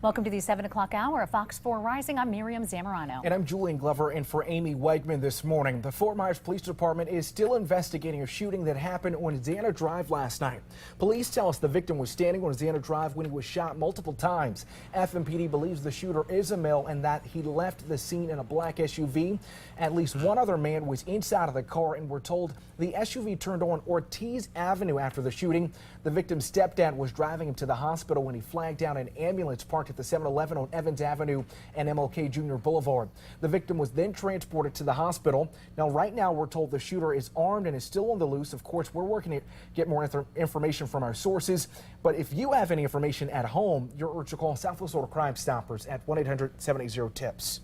Welcome to the 7 o'clock hour of Fox 4 Rising. I'm Miriam Zamorano. And I'm Julian Glover in for Amy Wegman this morning. The Fort Myers Police Department is still investigating a shooting that happened on Xana Drive last night. Police tell us the victim was standing on Xana Drive when he was shot multiple times. FMPD believes the shooter is a male and that he left the scene in a black SUV. At least one other man was inside of the car, and we're told the SUV turned on Ortiz Avenue after the shooting. The victim's stepdad was driving him to the hospital when he flagged down an ambulance parked at the 7-Eleven on Evans Avenue and MLK Jr. Boulevard. The victim was then transported to the hospital. Now, right now, we're told the shooter is armed and is still on the loose. Of course, we're working to get more information from our sources. But if you have any information at home, you're urged to call Southwest Florida Crime Stoppers at 1-800-780-TIPS.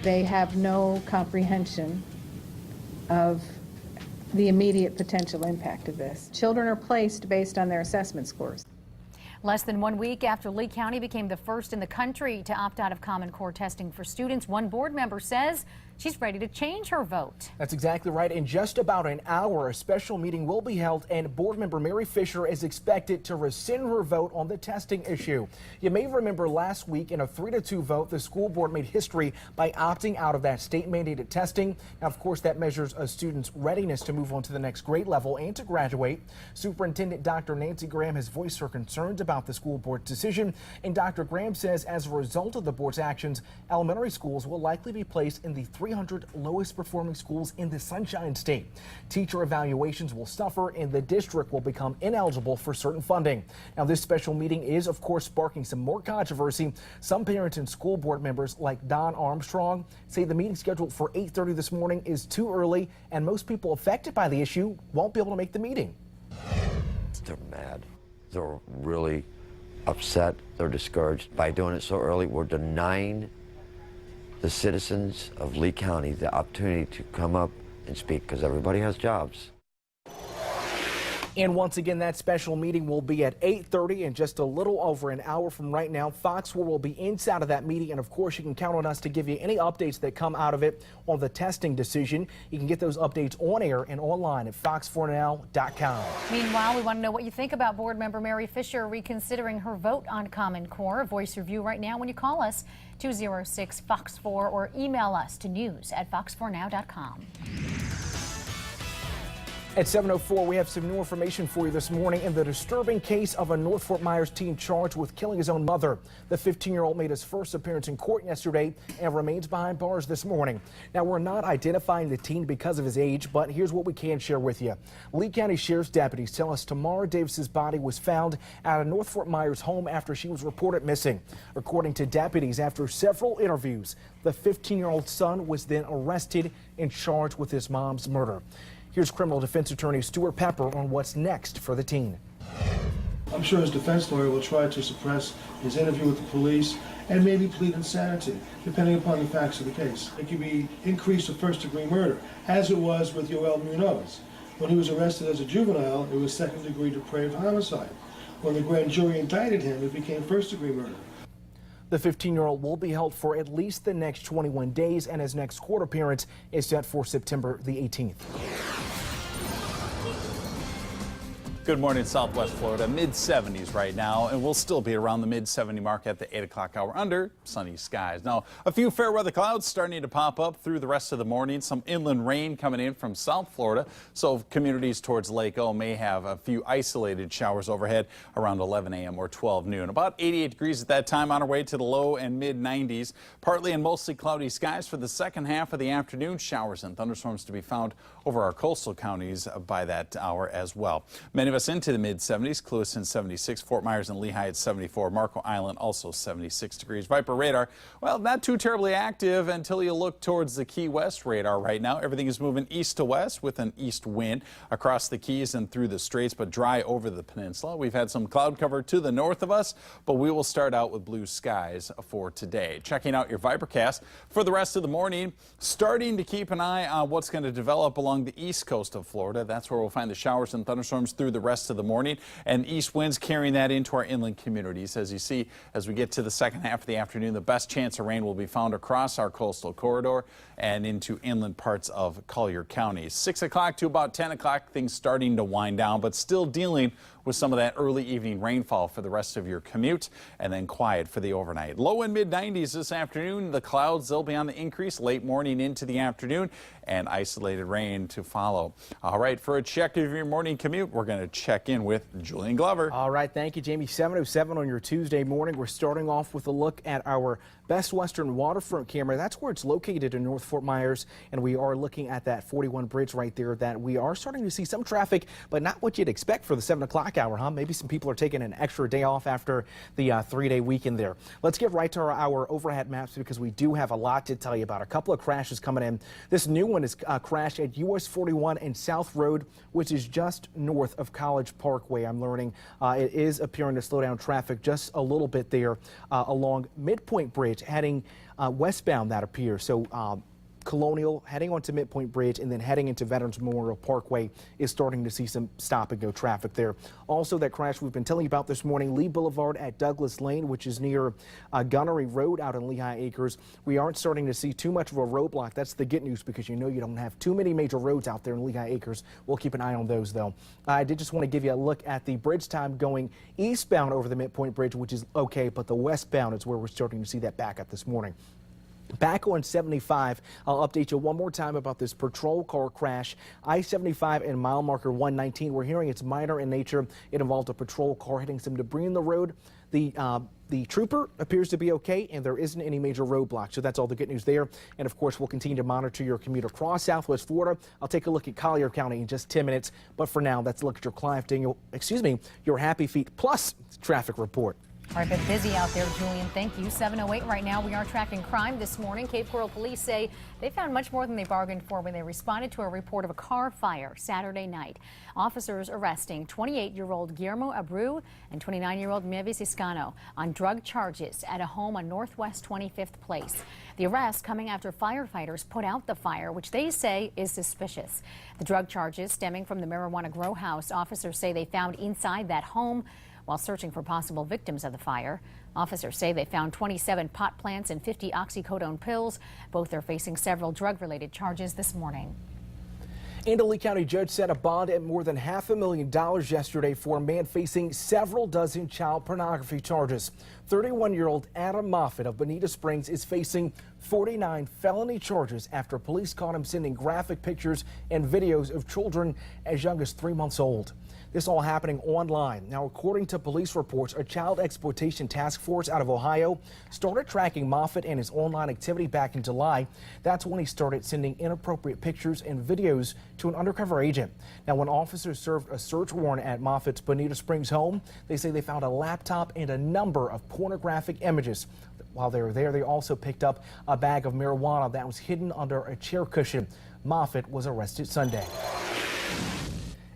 They have no comprehension of the immediate potential impact of this. Children are placed based on their assessment scores. Less than 1 week after Lee County became the first in the country to opt out of Common Core testing for students, one board member says she's ready to change her vote. That's exactly right. In just about an hour, a special meeting will be held, and board member Mary Fisher is expected to rescind her vote on the testing issue. You may remember last week in a 3-2 vote, the school board made history by opting out of that state-mandated testing. Now, of course, that measures a student's readiness to move on to the next grade level and to graduate. Superintendent Dr. Nancy Graham has voiced her concerns about the school board's decision, and Dr. Graham says as a result of the board's actions, elementary schools will likely be placed in the 300 lowest performing schools in the Sunshine State. Teacher evaluations will suffer, and the district will become ineligible for certain funding. Now, this special meeting is, of course, sparking some more controversy. Some parents and school board members, like Don Armstrong, say the meeting scheduled for 8:30 this morning is too early, and most people affected by the issue won't be able to make the meeting. They're mad. They're really upset. They're discouraged. By doing it so early, we're denying the citizens of Lee County the opportunity to come up and speak, because everybody has jobs. And once again, that special meeting will be at 8:30 in just a little over an hour from right now. Fox 4 will be inside of that meeting, and of course, you can count on us to give you any updates that come out of it on the testing decision. You can get those updates on air and online at fox4now.com. Meanwhile, we want to know what you think about board member Mary Fisher reconsidering her vote on Common Core. Voice your view right now when you call us 206-FOX4 or email us to news@fox4now.com. At 7:04, we have some new information for you this morning in the disturbing case of a North Fort Myers teen charged with killing his own mother. The 15-year-old made his first appearance in court yesterday and remains behind bars this morning. Now, we're not identifying the teen because of his age, but here's what we can share with you. Lee County Sheriff's deputies tell us Tamara Davis's body was found at a North Fort Myers home after she was reported missing. According to deputies, after several interviews, the 15-year-old son was then arrested and charged with his mom's murder. Here's criminal defense attorney Stuart Pepper on what's next for the teen. I'm sure his defense lawyer will try to suppress his interview with the police and maybe plead insanity, depending upon the facts of the case. It could be increased to first-degree murder, as it was with Yoel Munoz. When he was arrested as a juvenile, it was second-degree depraved homicide. When the grand jury indicted him, it became first-degree murder. The 15-year-old will be held for at least the next 21 days, and his next court appearance is set for September the 18th. Good morning, Southwest Florida. Mid-70s right now, and we'll still be around the mid-70 mark at the 8 o'clock hour under sunny skies. Now, a few fair weather clouds starting to pop up through the rest of the morning. Some inland rain coming in from South Florida, so communities towards Lake O may have a few isolated showers overhead around 11 a.m. or 12 noon. About 88 degrees at that time, on our way to the low and mid-90s. Partly and mostly cloudy skies for the second half of the afternoon. Showers and thunderstorms to be found over our coastal counties by that hour as well. Many of us into the mid-70s. Clewiston 76, Fort Myers and Lehigh at 74, Marco Island also 76 degrees. Viper radar, well, not too terribly active until you look towards the Key West radar right now. Everything is moving east to west with an east wind across the Keys and through the Straits, but dry over the peninsula. We've had some cloud cover to the north of us, but we will start out with blue skies for today. Checking out your Vipercast for the rest of the morning, starting to keep an eye on what's going to develop along the east coast of Florida. That's where we'll find the showers and thunderstorms through the rest of the morning, and east winds carrying that into our inland communities. As you see, as we get to the second half of the afternoon, the best chance of rain will be found across our coastal corridor and into inland parts of Collier County. 6 o'clock to about 10 o'clock, things starting to wind down, but still dealing with some of that early evening rainfall for the rest of your commute, and then quiet for the overnight. Low and mid-90s this afternoon. The clouds, they'll be on the increase late morning into the afternoon, and isolated rain to follow. All right, for a check of your morning commute, we're going to check in with Julian Glover. All right, thank you, Jamie. 7:07 on your Tuesday morning. We're starting off with a look at our Best Western waterfront camera. That's where it's located in North Fort Myers, and we are looking at that 41 bridge right there. That we are starting to see some traffic, but not what you'd expect for the 7 o'clock hour, huh? Maybe some people are taking an extra day off after the 3-day weekend there. Let's get right to our overhead maps because we do have a lot to tell you about. A couple of crashes coming in. This new one is crashed at US 41 and South Road, which is just north of College Parkway. I'm learning it is appearing to slow down traffic just a little bit there along Midpoint Bridge, heading westbound, that appears. So Colonial heading onto Midpoint Bridge and then heading into Veterans Memorial Parkway is starting to see some stop and go traffic there. Also, that crash we've been telling you about this morning, Lee Boulevard at Douglas Lane, which is near Gunnery Road out in Lehigh Acres. We aren't starting to see too much of a roadblock. That's the good news because you know you don't have too many major roads out there in Lehigh Acres. We'll keep an eye on those though. I did just want to give you a look at the bridge time going eastbound over the Midpoint Bridge, which is okay, but the westbound is where we're starting to see that backup this morning. Back on 75, I'll update you one more time about this patrol car crash. I-75 and mile marker 119. We're hearing it's minor in nature. It involved a patrol car hitting some debris in the road. The trooper appears to be okay, and there isn't any major roadblock. So that's all the good news there. And of course, we'll continue to monitor your commute across Southwest Florida. I'll take a look at Collier County in just 10 minutes. But for now, let's look at your Clive Daniel, your Happy Feet Plus traffic report. All right, been busy out there, Julian. Thank you. 7:08 right now. We are tracking crime this morning. Cape Coral police say they found much more than they bargained for when they responded to a report of a car fire Saturday night. Officers arresting 28-year-old Guillermo Abreu and 29-year-old Mevis Iscano on drug charges at a home on Northwest 25th Place. The arrest coming after firefighters put out the fire, which they say is suspicious. The drug charges stemming from the marijuana grow house officers say they found inside that home while searching for possible victims of the fire. Officers say they found 27 pot plants and 50 oxycodone pills. Both are facing several drug-related charges this morning. And a Lee County judge set a bond at more than $500,000 yesterday for a man facing several dozen child pornography charges. 31-year-old Adam Moffitt of Bonita Springs is facing 49 felony charges after police caught him sending graphic pictures and videos of children as young as 3 months old. This all happening online. Now, according to police reports, a child exploitation task force out of Ohio started tracking Moffitt and his online activity back in July. That's when he started sending inappropriate pictures and videos to an undercover agent. Now, when officers served a search warrant at Moffitt's Bonita Springs home, they say they found a laptop and a number of pornographic images. While they were there, they also picked up a bag of marijuana that was hidden under a chair cushion. Moffitt was arrested Sunday.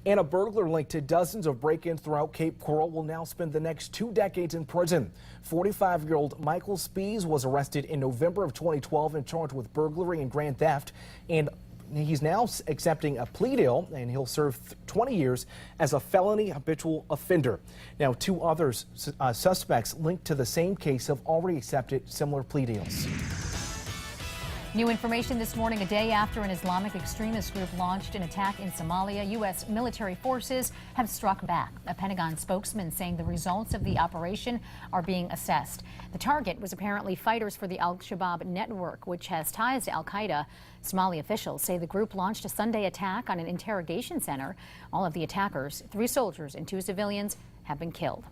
And a burglar linked to dozens of break-ins throughout Cape Coral will now spend the next 2 decades in prison. 45-year-old Michael Spees was arrested in November of 2012 and charged with burglary and grand theft. And he's now accepting a plea deal, and he'll serve 20 years as a felony habitual offender. Now, 2 others suspects linked to the same case have already accepted similar plea deals. New information this morning, a day after an Islamic extremist group launched an attack in Somalia. U.S. military forces have struck back. A Pentagon spokesman saying the results of the operation are being assessed. The target was apparently fighters for the Al-Shabaab network, which has ties to Al-Qaeda. Somali officials say the group launched a Sunday attack on an interrogation center. All of the attackers, 3 soldiers and 2 civilians, have been killed.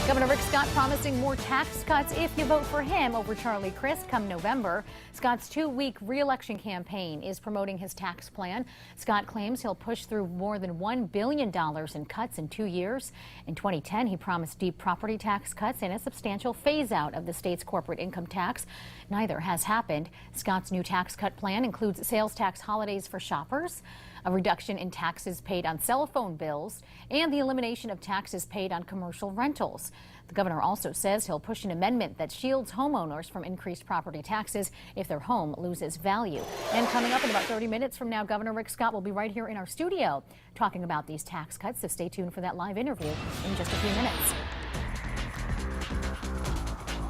Governor Rick Scott promising more tax cuts if you vote for him over Charlie Crist come November. Scott's 2-week re-election campaign is promoting his tax plan. Scott claims he'll push through more than $1 billion in cuts in 2 years. In 2010, he promised deep property tax cuts and a substantial phase-out of the state's corporate income tax. Neither has happened. Scott's new tax cut plan includes sales tax holidays for shoppers, a reduction in taxes paid on cell phone bills, and the elimination of taxes paid on commercial rentals. The governor also says he'll push an amendment that shields homeowners from increased property taxes if their home loses value. And coming up in about 30 minutes from now, Governor Rick Scott will be right here in our studio talking about these tax cuts, so stay tuned for that live interview in just a few minutes.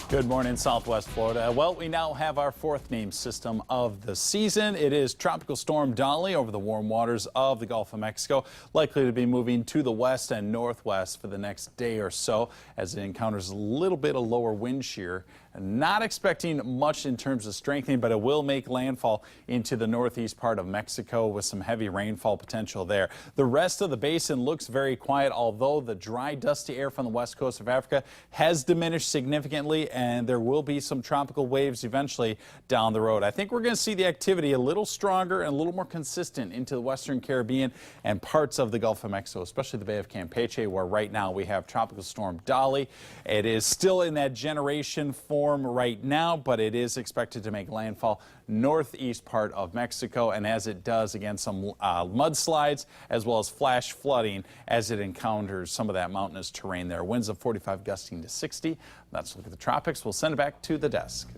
Good morning, Southwest Florida. Well, we now have our fourth named system of the season. It is Tropical Storm Dolly over the warm waters of the Gulf of Mexico, likely to be moving to the west and northwest for the next day or so as it encounters a little bit of lower wind shear. Not expecting much in terms of strengthening, but it will make landfall into the northeast part of Mexico with some heavy rainfall potential there. The rest of the basin looks very quiet, although the dry, dusty air from the west coast of Africa has diminished significantly, and there will be some tropical waves eventually down the road. I think we're going to see the activity a little stronger and a little more consistent into the western Caribbean and parts of the Gulf of Mexico, especially the Bay of Campeche, where right now we have Tropical Storm Dolly. It is still in that generation form right now, but it is expected to make landfall northeast part of Mexico, and as it does, again, some mudslides as well as flash flooding as it encounters some of that mountainous terrain there. Winds of 45 gusting to 60. Let's look at the tropics. We'll send it back to the desk.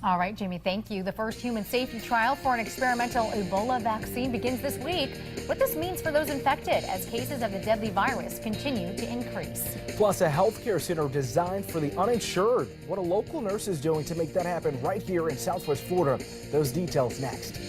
All right, Jamie, thank you. The first human safety trial for an experimental Ebola vaccine begins this week. What this means for those infected as cases of the deadly virus continue to increase. Plus, a healthcare center designed for the uninsured. What a local nurse is doing to make that happen right here in Southwest Florida. Those details next.